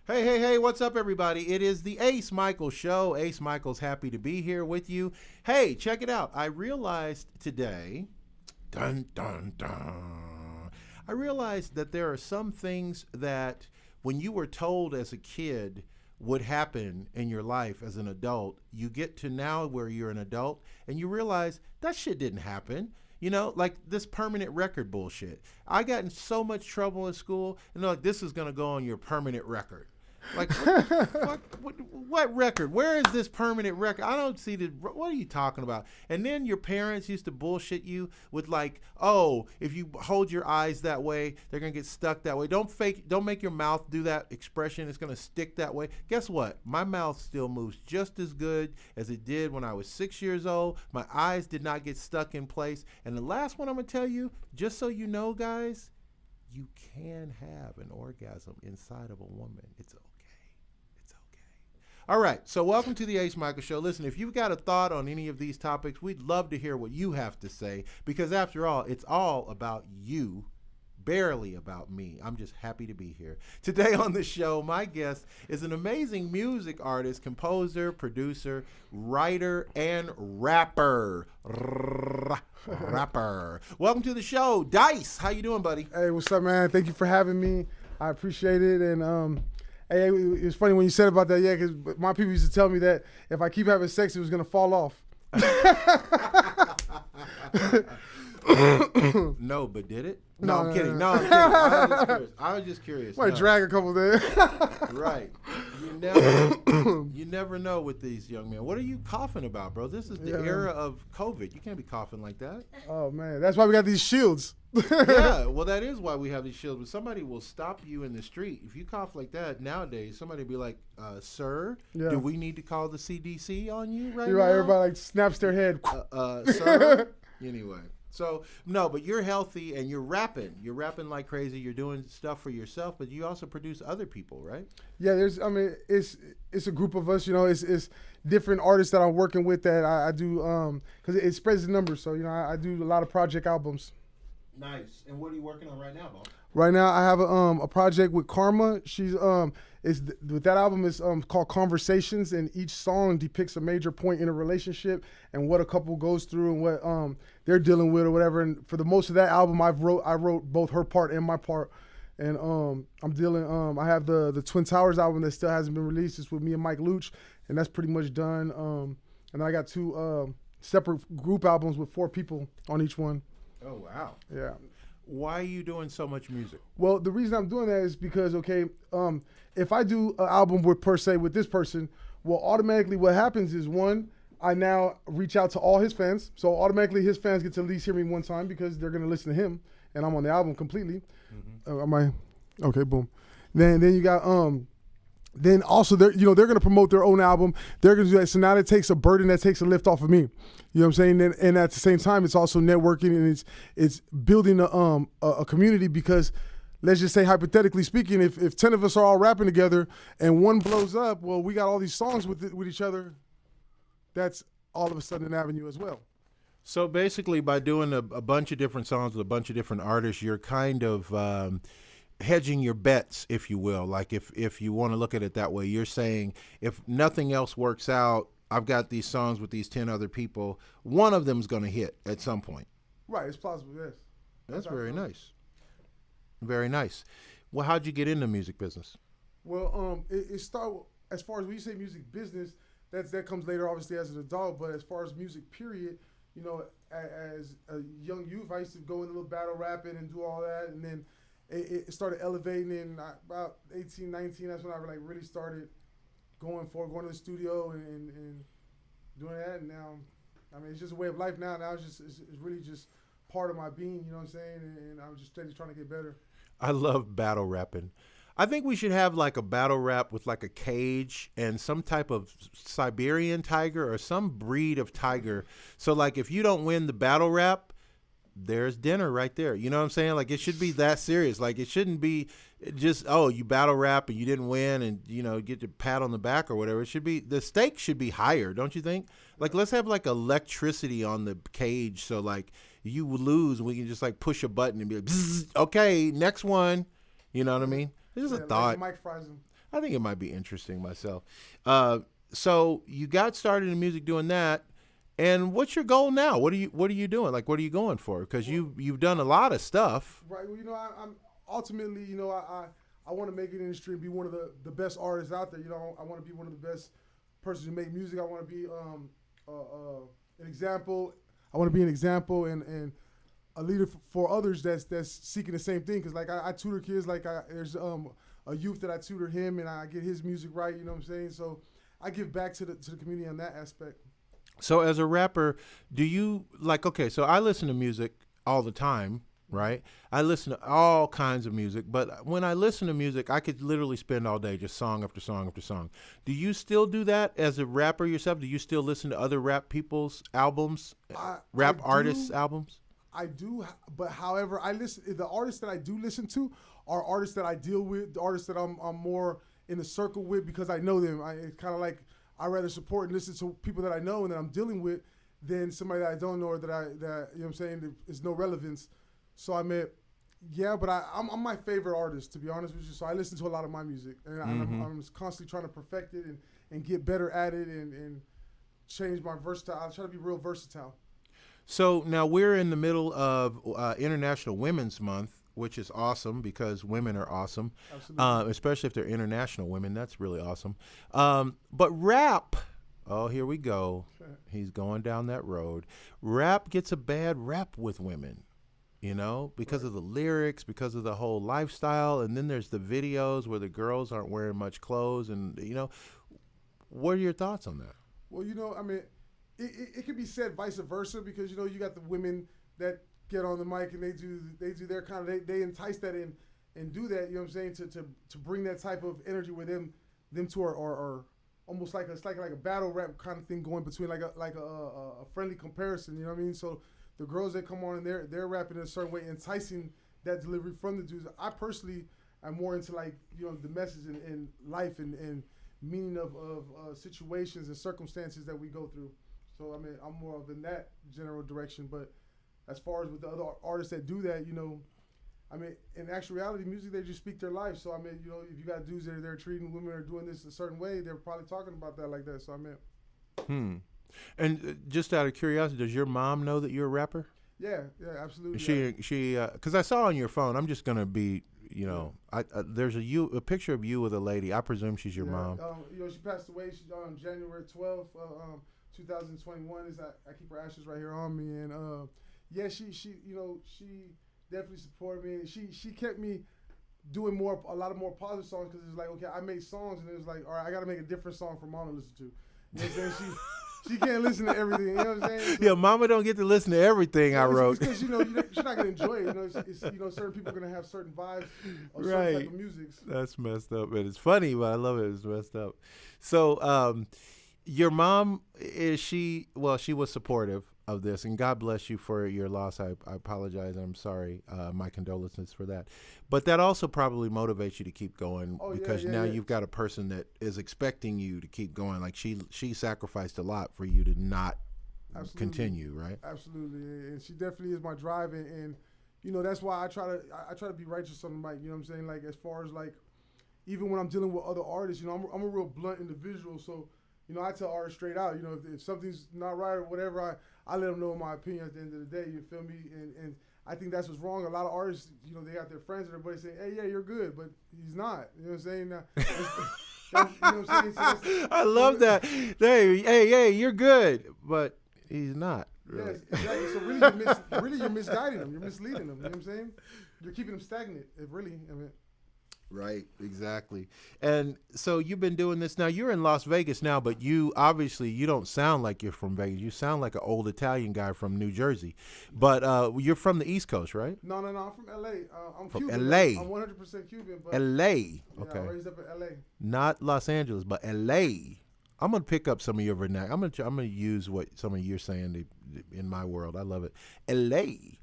Hey, hey, hey, what's up, everybody? It is the Ace Michael Show. Ace Michael's happy to be here with you. Hey, check it out. I realized today, dun, dun, dun, I realized that there are some things that when you were told as a kid would happen in your life as an adult, you get to now where you're an adult and you realize that shit didn't happen. You know, like this permanent record bullshit. I got in so much trouble in school, and they're like, this is going to go on your permanent record. Like, what the fuck? What record? Where is this permanent record? I don't see the. What are you talking about? And then your parents used to bullshit you with like, oh, if you hold your eyes that way, they're gonna get stuck that way. Don't make your mouth do that expression. It's gonna stick that way. Guess what? My mouth still moves just as good as it did when I was 6 years old. My eyes did not get stuck in place. And the last one I'm gonna tell you, just so you know, guys, you can have an orgasm inside of a woman. It's okay. It's okay. All right. So welcome to the Ace Michael Show. Listen, if you've got a thought on any of these topics, we'd love to hear what you have to say because after all, it's all about you. Barely about me. I'm just happy to be here. Today on the show, my guest is an amazing music artist, composer, producer, writer, and rapper. Rapper. Welcome to the show, Dice. How you doing, buddy? Hey, what's up, man? Thank you for having me. I appreciate it. And hey, it was funny when you said about that, yeah, because my people used to tell me that if I keep having sex, it was gonna fall off. No, but did it? No, I'm no, kidding. no. No, I'm kidding. I was just curious. Might No. drag a couple there. Right. You never know with these young men. What are you coughing about, bro? This is the era of COVID. You can't be coughing like that. Oh man, that's why we got these shields. Yeah, well, that is why we have these shields. But somebody will stop you in the street. If you cough like that nowadays, somebody will be like, sir, Yeah. do we need to call the CDC on you right You're now? right. Everybody like snaps their head. Sir? Anyway. So, no, but you're healthy and you're rapping. You're rapping like crazy. You're doing stuff for yourself, but you also produce other people, right? Yeah, it's a group of us, it's different artists that I'm working with that I do, because it spreads the numbers. So, I do a lot of project albums. Nice. And what are you working on right now, Bo? Right now, I have a project with Karma. She's with that album is called Conversations, and each song depicts a major point in a relationship and what a couple goes through and what they're dealing with or whatever. And for the most of that album, I wrote both her part and my part. And I'm dealing. I have the Twin Towers album that still hasn't been released. It's with me and Mike Luch, and that's pretty much done. And then I got two separate group albums with 4 people on each one. Oh, wow. Yeah. Why are you doing so much music? Well, the reason I'm doing that is because, if I do an album with this person, well, automatically what happens is, one, I now reach out to all his fans. So automatically his fans get to at least hear me one time because they're going to listen to him, and I'm on the album completely. Okay, boom. Then you got, then also they're going to promote their own album. They're going to do that. So now that takes a burden, that takes a lift off of me. You know what I'm saying? And at the same time, it's also networking and it's building a community because let's just say hypothetically speaking, if 10 of us are all rapping together and one blows up, well, we got all these songs with each other. That's all of a sudden an avenue as well. So basically, by doing a bunch of different songs with a bunch of different artists, you're kind of hedging your bets, if you will. Like if you want to look at it that way, you're saying if nothing else works out, I've got these songs with these 10 other people. One of them's going to hit at some point. Right, it's possible, yes. That's very nice. Very nice. Well, how'd you get into music business? Well, it started, as far as when you say music business, that comes later, obviously, as an adult. But as far as music, period, as a young youth, I used to go into a little battle rapping and do all that. And then it started elevating. And about 18, 19, that's when I really started going to the studio and doing that. And now, it's just a way of life now. Now it's really just part of my being, you know what I'm saying? And I'm just steady trying to get better. I love battle rapping. I think we should have like a battle rap with like a cage and some type of Siberian tiger or some breed of tiger. So like if you don't win the battle rap, there's dinner right there. You know what I'm saying? Like it should be that serious. Like it shouldn't be just, oh, you battle rap and you didn't win and, get your pat on the back or whatever. It should be, the stakes should be higher, don't you think? Like let's have like electricity on the cage. So like you lose, we can just like push a button and be like, okay, next one. You know what I mean? It's just a thought. Like Mike fries him. I think it might be interesting myself. So you got started in music doing that, and what's your goal now? What are you doing? Like, what are you going for? Because you've done a lot of stuff. Right. Well, I'm ultimately, I want to make it in the industry and be one of the best artists out there. I want to be one of the best persons who make music. I want to be an example. I want to be an example and a leader for others that's seeking the same thing. Because like I tutor kids. Like there's a youth that I tutor him and I get his music right. You know what I'm saying? So I give back to the community on that aspect. So as a rapper, do you like? Okay, so I listen to music all the time. Right, I listen to all kinds of music, but when I listen to music, I could literally spend all day just song after song after song. Do you still do that as a rapper yourself? Do you still listen to other rap people's albums, rap artists' albums? I do, but however, the artists that I do listen to are artists that I deal with, the artists that I'm more in the circle with because I know them. It's kind of like I rather support and listen to people that I know and that I'm dealing with than somebody that I don't know or that you know what I'm saying, is no relevance. So I mean, yeah, but I'm my favorite artist, to be honest with you. So I listen to a lot of my music, and I'm constantly trying to perfect it and get better at it and change my versatile. I try to be real versatile. So now we're in the middle of International Women's Month, which is awesome because women are awesome, especially if they're international women. That's really awesome. But rap, oh, here we go. He's going down that road. Rap gets a bad rap with women. Because of the lyrics, because of the whole lifestyle. And then there's the videos where the girls aren't wearing much clothes. And, what are your thoughts on that? Well, I mean, it can be said vice versa because, you got the women that get on the mic and they do their kind of, they entice that in and do that, you know what I'm saying, to bring that type of energy where them two are almost like it's like a battle rap kind of thing going between like a friendly comparison, you know what I mean? So the girls that come on and they're rapping in a certain way, enticing that delivery from the dudes. I personally am more into like the message and life and meaning of situations and circumstances that we go through. So I mean, I'm more of in that general direction. But as far as with the other artists that do that, I mean, in actual reality, music they just speak their life. So I mean, if you got dudes that they're treating women or doing this a certain way, they're probably talking about that like that. So I mean. And just out of curiosity, does your mom know that you're a rapper? Yeah, absolutely. She, because I saw on your phone. I'm just gonna be, there's a picture of you with a lady. I presume she's your mom. She passed away. She January 12th, 2021. I keep her ashes right here on me, and she definitely supported me. And she kept me doing a lot more positive songs because it's like, okay, I made songs, and it was like, all right, I got to make a different song for mom to listen to. You know what I'm saying? She can't listen to everything, you know what I'm saying? So, yeah, mama don't get to listen to everything I wrote. Because, she's not going to enjoy it. It's certain people are going to have certain vibes or certain type of music. That's messed up. And it's funny, but I love it. It's messed up. So your mom, she was supportive of this, and God bless you for your loss. I apologize. I'm sorry. My condolences for that. But that also probably motivates you to keep going because now you've got a person that is expecting you to keep going. Like she sacrificed a lot for you to not continue, right? Absolutely, and she definitely is my drive, and that's why I try to be righteous on the mic. You know what I'm saying? Like as far as like even when I'm dealing with other artists, I'm a real blunt individual, so. I tell artists straight out, if something's not right or whatever, I let them know my opinion at the end of the day, you feel me? And I think that's what's wrong. A lot of artists, they got their friends and everybody saying, hey, yeah, you're good, but he's not. You know what I'm saying? You know what I'm saying? So I love that. Hey, you're good, but he's not. Really. Yes, exactly. So really, you're misguiding them. You're misleading them. You know what I'm saying? You're keeping them stagnant. Right, exactly. And so you've been doing this now. You're in Las Vegas now, but you don't sound like you're from Vegas. You sound like an old Italian guy from New Jersey. But you're from the East Coast, right? No. I'm from L.A. I'm from Cuban. L.A. I'm 100% Cuban. But L.A. Okay. I raised up in L.A. Not Los Angeles, but L.A. I'm gonna pick up some of your vernacular. I'm gonna use what some of you're saying in my world. I love it. L.A.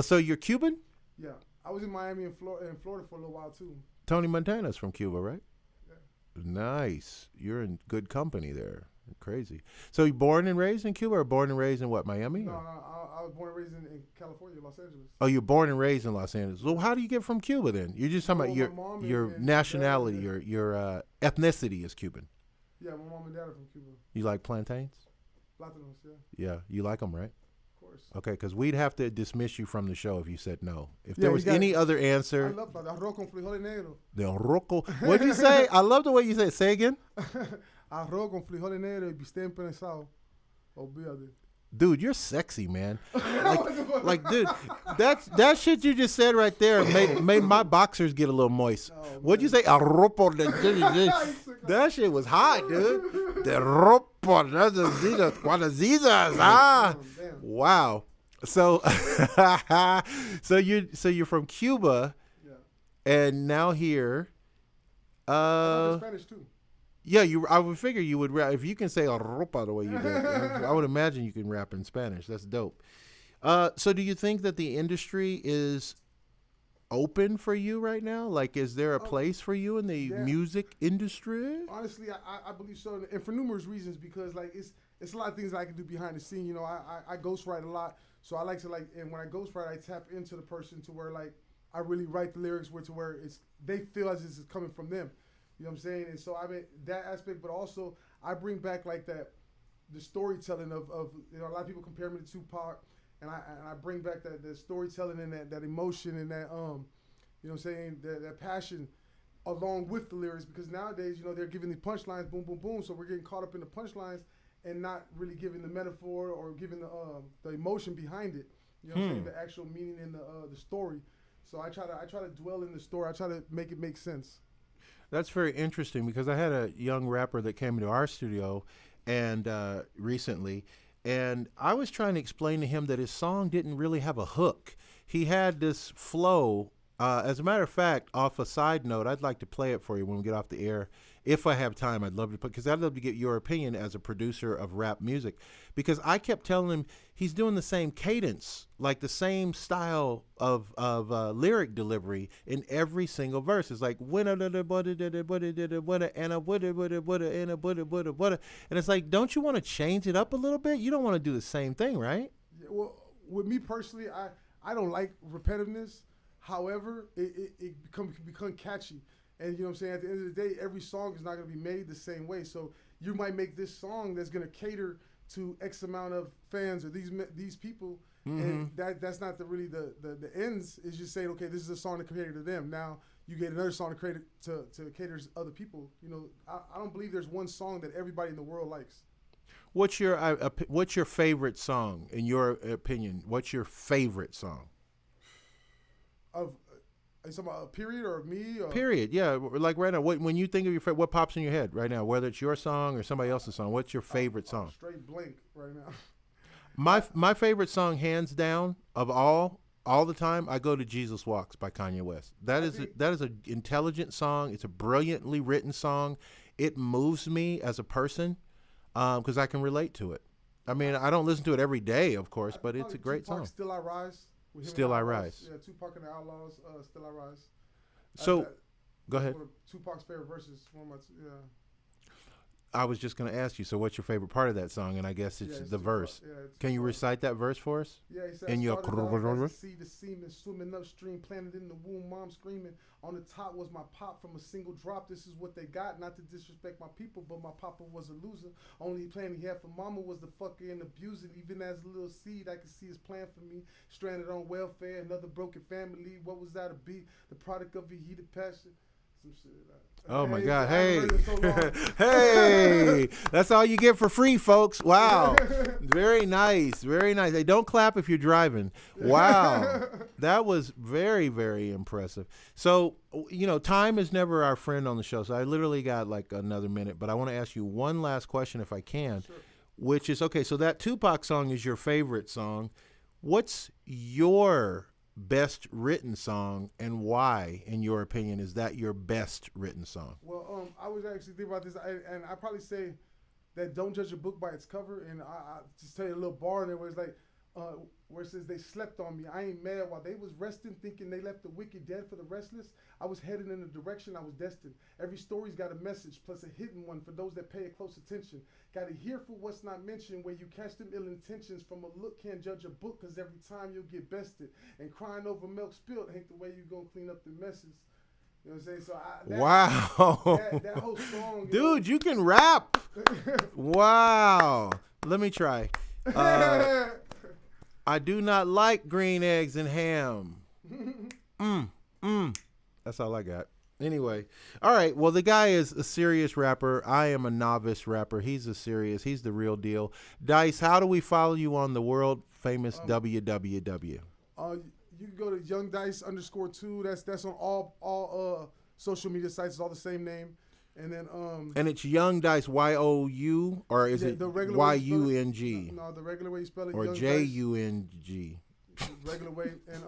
So you're Cuban? Yeah, I was in Miami and Florida for a little while too. Tony Montana's from Cuba, right? Yeah. Nice. You're in good company there. Crazy. So you born and raised in Cuba, or born and raised in what, Miami? No, Or- I was born and raised in California, Los Angeles. Oh, you're born and raised in Los Angeles. So how do you get from Cuba then? You're just talking Well, about my your mom your and nationality, dad, your ethnicity is Cuban. Yeah, my mom and dad are from Cuba. You like plantains? Latinos, yeah, Yeah, you like them, right? of course. Okay, because we'd have to dismiss you from the show if you said no. If Yeah, there you was got- any other I answer, love that. Arroz con frijoles negros. the roco. What'd you say? I love the way you say it. Say again. Arroz con frijoles negros y bistec empanizado. Olvídate. Dude, you're sexy, man. Like, dude, that shit you just said right there made my boxers get a little moist. Oh, What'd you say? Arropo that shit was hot, dude. The ropo, that's a zita, cuanazizas, ah. Damn. Wow. So, so you're from Cuba, Yeah. and now here. I speak Spanish too. Yeah, I would figure you would rap if you can say ropa the way you did. I would imagine you can rap in Spanish. That's dope. So, do you think that the industry is open for you right now? Like, is there a place for you in the Yeah. music industry? Honestly, I believe so, and for numerous reasons. Because like it's a lot of things that I can do behind the scene. You know, I ghostwrite a lot, so I like to and when I ghostwrite, I tap into the person to where like I really write the lyrics to where they feel as it's coming from them. You know what I'm saying? And so I mean that aspect, but also I bring back like the storytelling of you know, a lot of people compare me to Tupac, and I bring back the storytelling and that emotion and that you know what I'm saying, that passion along with the lyrics, because nowadays, you know, they're giving the punchlines, boom, boom, boom, so we're getting caught up in the punchlines and not really giving the metaphor or giving the emotion behind it. You know what I'm saying? The actual meaning in the story. So I try to dwell in the story. I try to make it make sense. That's very interesting because I had a young rapper that came into our studio and recently, and I was trying to explain to him that his song didn't really have a hook. He had this flow. As a matter of fact, off a side note, I'd like to play it for you when we get off the air. If I have time, I'd love to put, because I'd love to get your opinion as a producer of rap music. Because I kept telling him he's doing the same cadence, like the same style of lyric delivery in every single verse. It's like and it's like, don't you want to change it up a little bit? You don't want to do the same thing, right? Yeah, well, with me personally, I don't like repetitiveness. However, it can become catchy. And you know what I'm saying? At the end of the day, every song is not going to be made the same way. So you might make this song that's going to cater to X amount of fans or these people, and that's not really the ends. Is just saying, okay, this is a song to cater to them. Now you get another song to cater to cater to other people. You know, I don't believe there's one song that everybody in the world likes. What's your favorite song in your opinion? What's your favorite song? Are you talking about a period or me? Or? Period. Yeah, like right now, when you think of your favorite, what pops in your head right now? Whether it's your song or somebody else's song, what's your favorite song? Straight blank right now. My favorite song, hands down, of all the time, I go to "Jesus Walks" by Kanye West. That is an intelligent song. It's a brilliantly written song. It moves me as a person because I can relate to it. I mean, I don't listen to it every day, of course, but it's a great Tupac, song. Still I Rise. With him Still and I Outlawz. Rise. Yeah, Tupac and the Outlaws. Still I Rise. So, go ahead. One of Tupac's favorite verses. One of my yeah. I was just going to ask you, so what's your favorite part of that song? And I guess it's the Tupac. verse. Yeah, it's Can you Tupac. recite that verse for us? Yeah, he said, in your see the semen swimming upstream, planted in the womb, mom screaming. On the top was my pop from a single drop. This is what they got. Not to disrespect my people, but my papa was a loser. Only plan he had for mama was the fucker and abuser. Even as a little seed, I could see his plan for me. Stranded on welfare, another broken family. What was that to be? The product of a heated passion. Some shit like that. Oh my Hey, God! I Hey, haven't heard it in so long. hey! That's all you get for free, folks. Wow, very nice, very nice. Hey, don't clap if you're driving. Wow, that was very, very impressive. So, you know, time is never our friend on the show. So I literally got like another minute, but I want to ask you one last question, if I can, Sure. which is okay. So that Tupac song is your favorite song. What's your best written song, and why, in your opinion, is that your best written song? Well, I was actually thinking about this, and I probably say that don't judge a book by its cover. And I just tell you a little bar in there where it's like, where it says they slept on me. I ain't mad while they was resting, thinking they left the wicked dead for the restless. I was headed in the direction I was destined. Every story's got a message, plus a hidden one for those that pay close attention. Gotta hear for what's not mentioned, where you catch them ill intentions. From a look can't judge a book, cause every time you'll get bested. And crying over milk spilled ain't the way you gonna clean up the messes. You know what I'm saying? So wow. that whole song, Dude, you can rap. Wow. Let me try. I do not like green eggs and ham. That's all I got. Anyway, all right. Well, the guy is a serious rapper. I am a novice rapper. He's a serious. He's the real deal. Dice, how do we follow you on the world famous www? You can go to YoungDice_2. That's on all social media sites. It's all the same name. And then and it's Young Dice, YOU, or is it YUNG? No, the regular way you spell it. Or JUNG. Regular way, and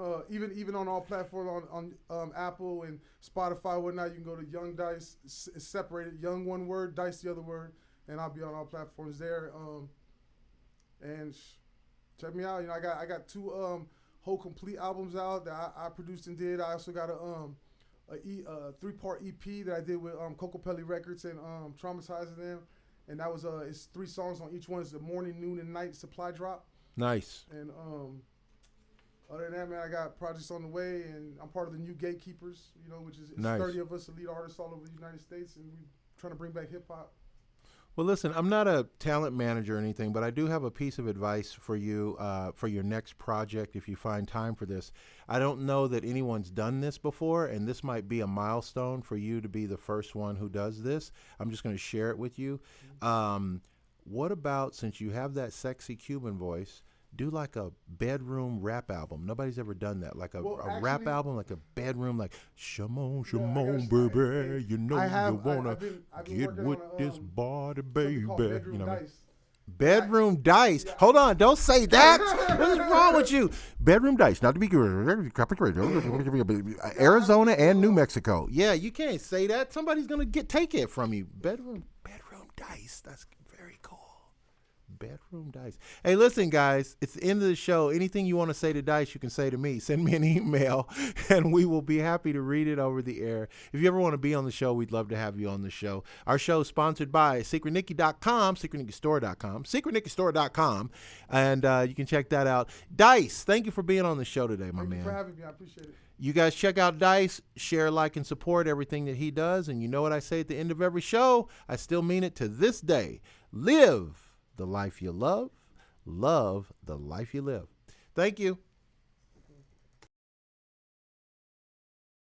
even on all platforms on Apple and Spotify, whatnot, you can go to Young Dice. It's separated, Young one word, Dice the other word, and I'll be on all platforms there. And check me out. You know, I got two whole complete albums out that I produced and did. I also got a 3-part EP that I did with Coco Pelli Records and Traumatizing Them, and that was it's 3 songs on each one. It's the morning, noon, and night supply drop. Nice. And other than that, man, I got projects on the way, and I'm part of the New Gatekeepers, you know, which is nice. 30 of us elite artists all over the United States, and we're trying to bring back hip hop. Well, listen, I'm not a talent manager or anything, but I do have a piece of advice for you for your next project if you find time for this. I don't know that anyone's done this before, and this might be a milestone for you to be the first one who does this. I'm just going to share it with you. What about, since you have that sexy Cuban voice, do like a bedroom rap album. Nobody's ever done that. Like a rap album, like a bedroom, like Shimon, baby, you know you wanna get with this body, baby. You know, Bedroom Dice. Hold on, don't say that. What is wrong with you? Bedroom Dice, not to be Arizona and New Mexico. Yeah, you can't say that. Somebody's gonna take it from you. Bedroom Dice. That's very cool. Bedroom Dice. Hey, listen, guys, it's the end of the show. Anything you want to say to Dice, you can say to me. Send me an email, and we will be happy to read it over the air. If you ever want to be on the show, we'd love to have you on the show. Our show is sponsored by SecretNicky.com, SecretNickyStore.com, and you can check that out. Dice, thank you for being on the show today, my man. Thank you for having me. I appreciate it. You guys check out Dice, share, like, and support everything that he does. And you know what I say at the end of every show? I still mean it to this day. Live the life you love the life you live. Thank you.